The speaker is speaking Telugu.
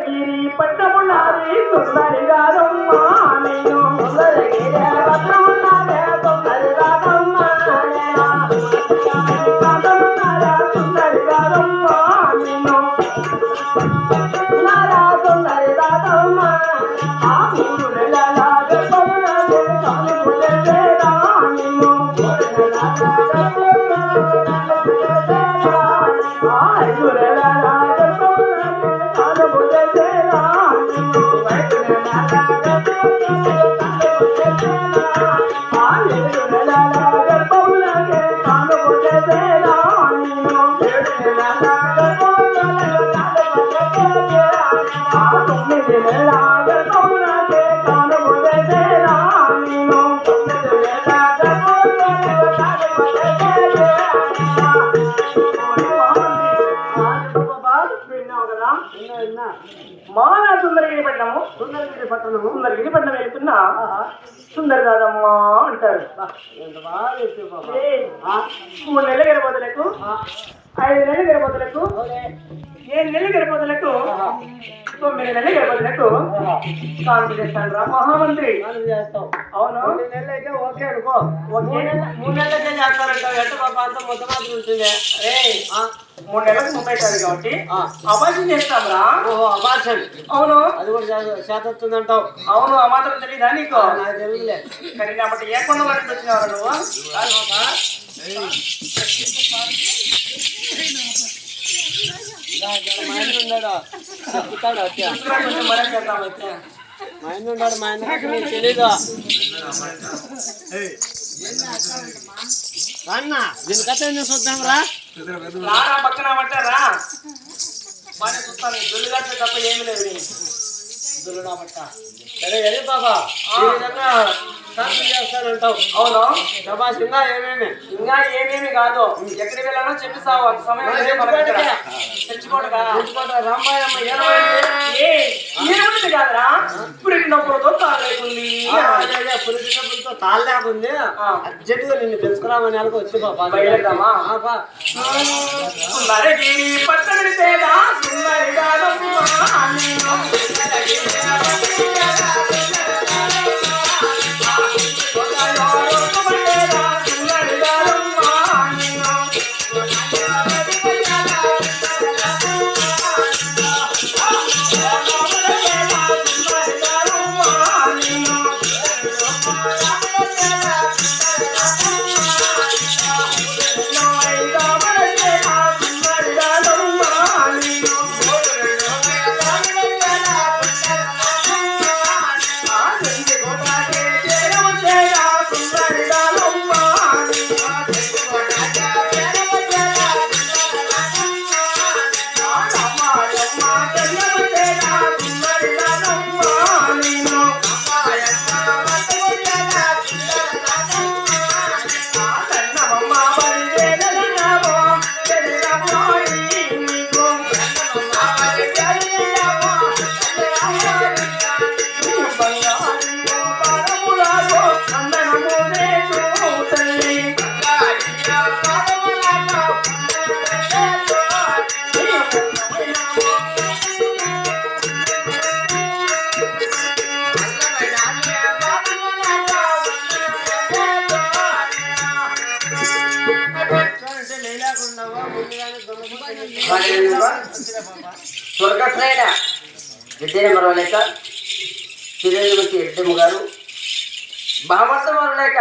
సుందరగిరి పట్టమున్నది సుందరి గారమ్మ నేను సుందరగిరి పట్టమున్నదే సుందరి గారమ్మ సుందరి గారమ్మ నేను నారా సుందరి గారమ్మ ఆ మూడు నెలల గర్భమున్నదే కానుపులే రాణిను మానా సుందరగిరి పట్టణము సుందరగిరి పట్టణం వెళ్తున్నా సుందరి దాదమ్మ అంటారు. 3 నెలల గర్భవతులకు 5 నెలల గర్భవతులకు 7 నెలల గర్భవతులకు 9 నెలల గర్భవతులకు కానుక చేస్తాను రా మహామంత్రి. అవును 3 నెలలు అయితే ఓకే అనుకో. 3 నెలలకే చేస్తారంట. ఎట్ట పాప అంత మొత్తం మాత్రం ఉంటుంది. 3 నెలలకు 30 సార్లు కాబట్టి అబార్షన్ చేస్తాం రా. అబార్షన్ అవును అది కూడా చేతొస్తుందంటావు. అవును ఆ మాత్రం తెలియదా నీకు? నాకు తెలియలే. కానీ కాబట్టి ఏ కొండ వరకు వచ్చినావు నువ్వు? మా ఆయన ఉన్నాడు చెప్తాడు. కొంచెం మరం చేద్దాం అయితే. మా ఆయన ఉన్నాడు. మా ఆయన నీకు తెలీదు అన్న. దీని కథ ఏం చూద్దాం రా. రారా పక్కన పట్టారా బాగా చూస్తాను. దొల్లుగా తప్ప ఏమి లేదు. దొల్లుడా పట్ట సరే అదే బాబా ఈ విధంగా చేస్తానంటావు. అవును ప్రభాస్ ఇంకా ఏమేమి కాదు. ఎక్కడికి వెళ్ళాలో చెప్పిస్తావు. అంత సమయం తెచ్చుకోడుగా రామాయమ్మ ఏమైంది కాదురా. పురిటినప్పుడుతో తాలేకుంది. పురిటినప్పుడుతో తాళ్ళు లేకుంది. అర్జెంటుగా నిన్ను తెలుసుకురామని వాళ్ళకి వచ్చి బాబా బయలుదేరదామా? పట్టమిడితేదా సుందరి గారమ్మ స్వర్గశ్రేణ విద్యన మరవలేక చిరంజీవి రెడ్డమ్మ గారు బామర్త మరవలేక